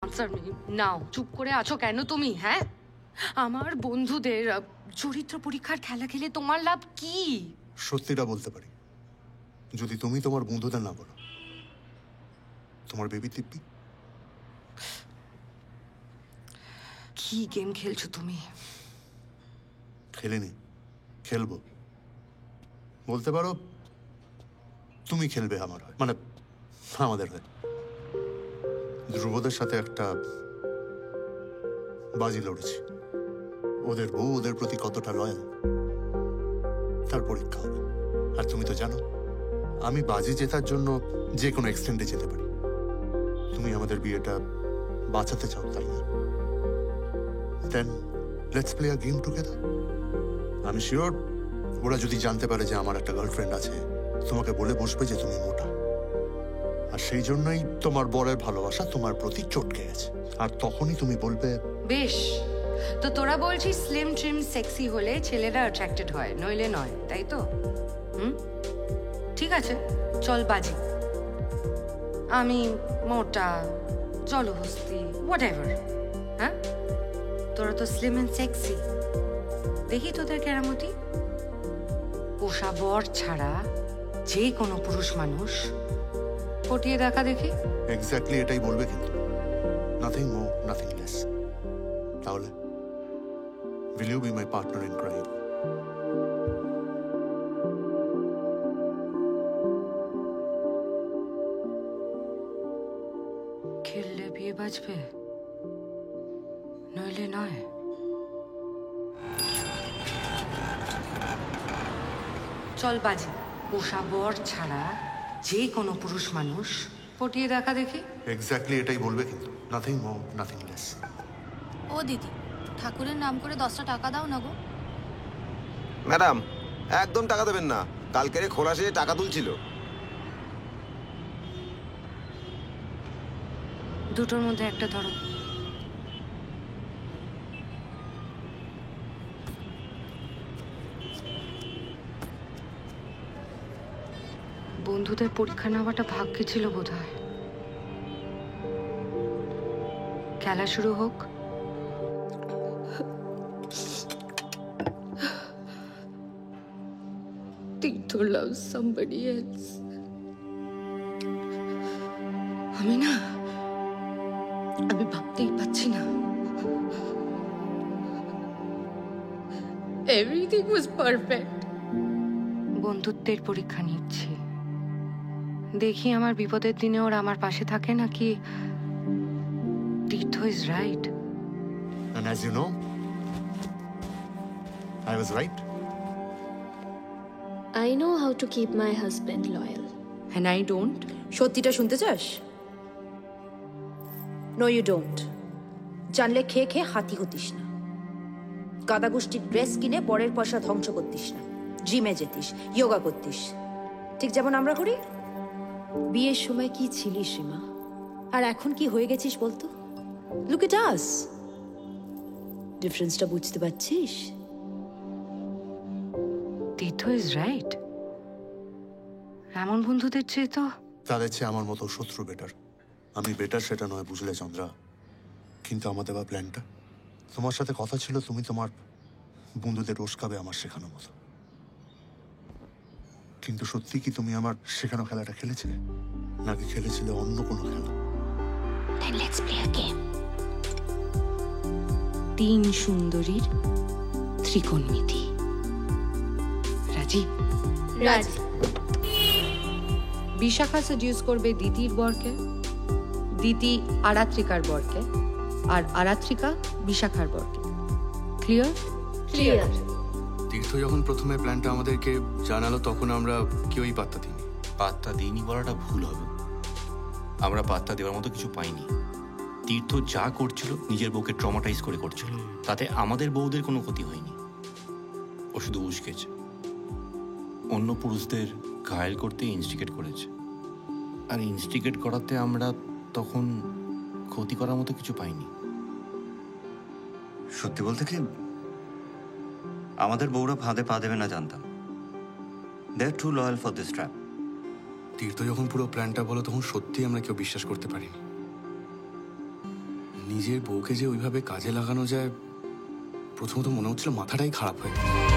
Answer me now. চুপ করে আছো কেন তুমি? হ্যাঁ, আমার বন্ধুদের চরিত্র পরীক্ষার খেলা খেলে তোমার লাভ কি? সত্যিটা বলতে পারি, যদি তুমি তোমার বন্ধুদের না বলো। তোমার বেবি দিব্যি। কি গেম খেলছো তুমি? খেলিনি, খেলবো। বলতে পারো তুমি খেলবে আমার হয়ে, মানে আমাদের হয়ে। ধ্রুবদের সাথে একটা বাজি লড়েছি। ওদের বউ ওদের প্রতি কতটা লয়াল তার পরীক্ষা হবে। আর তুমি তো জানো আমি বাজি জেতার জন্য যে কোনো এক্সটেন্ডে যেতে পারি। তুমি আমাদের বিয়েটা বাঁচাতে চাও, তাই না? Then let's play a game together. আমি শিওর ওরা যদি জানতে পারে যে আমার একটা গার্লফ্রেন্ড আছে, তোমাকে বলে বসবে যে তুমি মোটা। আর সেই জন্যই তোমার বরের ভালোবাসা তোমার প্রতি চটকে গেছে। আর তখনই তুমি বলবে, বেশ, তো তোরা বলছিস স্লিম ট্রিম সেক্সি হলে ছেলেরা অ্যাট্রাক্টেড হয়, নইলে নয়, তাই তো? ঠিক আছে, চল বাজি। আমি মোটা, জলহস্তি, হোয়াট এভার। হ্যাঁ, তোরা তো স্লিম অ্যান্ড সেক্সি। দেখি তোদের কেরামতি। পোষা বর ছাড়া যে কোনো পুরুষ মানুষ পটিয়ে দেখা দেখি। এক্স্যাক্টলি এটাই বলবে, কিন্তু নাথিং মোর নাথিং লেস। তাহলে will you be my partner in crime? খেললে বিয়ে বাজবে, নইলে নয়। চল বাজি। পোষা বর ছাড়া যে কোনো পুরুষ মানুষ পটিয়ে দেখা দেখি। এক্স্যাক্টলি এটাই বলবে, কিন্তু নাথিং মোর নাথিং লেস। ও দিদি, ঠাকুরের নাম করে 10টা টাকা দাও না গো। ম্যাডাম, একদম টাকা দেবেন না। কালকের খোলাসে টাকা তুলছিল। দুটোর মধ্যে একটা ধরো। বন্ধুদের পরীক্ষা নেওয়াটা ভাগ্যে ছিল বোধহয়। খেলা শুরু হোক। Tito loves somebody else. আমি ভাবতেই পাচ্ছি না। Everything was perfect. বন্ধুত্বের পরীক্ষা নিচ্ছি, দেখি আমার বিপদের দিনে ওরা আমার পাশে থাকে নাকি তীর্থ is right. And as you know, I was right. I know how to keep my husband loyal. And I don't. সত্যিটা শুনতে চাস? No you don't. জানলে খেয়ে খেয়ে হাতি হতিস না। গাদা গোষ্ঠীর ড্রেস কিনে বরের পয়সা ধ্বংস করতিস না। জিমে যেতিস, যোগা করতিস, ঠিক যেমন আমরা করি। বিয়ের সময় কি ছিলিস সীমা, আর এখন কি হয়ে গেছিস বলতো? লুক এট আস। ডিফারেন্সটা বুঝতে পারছিস? তীর্থ is right. এমন বন্ধুদের চেয়ে তো তাদের চেয়ে আমার মতো শত্রু বেটার। আমি বেটার সেটা নয়, বুঝলে চন্দ্রা। কিন্তু আমার দেওয়া প্ল্যানটা, তোমার সাথে কথা ছিল তুমি তোমার বন্ধুদের উস্কাবে আমার শেখানো মতো। কিন্তু সত্যি কি তুমি আমার শেখানো খেলাটা খেলেছিলে, নাকি খেলেছিলে অন্য কোনো খেলা? Then let's play a game. 3 সুন্দরীর ত্রিকোণমিতি। রাজি? রাজি। বিশাখা সেডিউস করবে দিতির বরকে, দিতি আরাত্রিকার বরকে, আর আরাত্রিকা বিশাখার বরকে। ক্লিয়ার? Clear. তীর্থ যখন প্রথমে প্ল্যানটা আমাদেরকে জানালো, তখন আমরা কেউই পাত্তা দিইনি। পাত্তা দিইনি বলাটা ভুল হবে। আমরা পাত্তা দেওয়ার মতো কিছু পাইনি। তীর্থ যা করছিল নিজের বউকে ট্রমাটাইজ করে করছিল, তাতে আমাদের বউদের কোনো ক্ষতি হয়নি। ও শুধু উস্কেছে, অন্য পুরুষদের ঘায়েল করতে ইনস্টিগেট করেছে। আর ইনস্টিগেট করাতে আমরা তখন ক্ষতি করার মতো কিছু পাইনি। সত্যি বলতে কি, আমাদের বউরা ফাঁদে পা দেবে না জানতাম। They are too loyal for this trap. Tirtha যখন পুরো প্ল্যানটা বলো, তখন সত্যি আমরা কেউ বিশ্বাস করতে পারিনি। নিজের বউকে যে ওইভাবে কাজে লাগানো যায়, প্রথমত মনে হচ্ছিল মাথাটাই খারাপ হয়ে গেছে।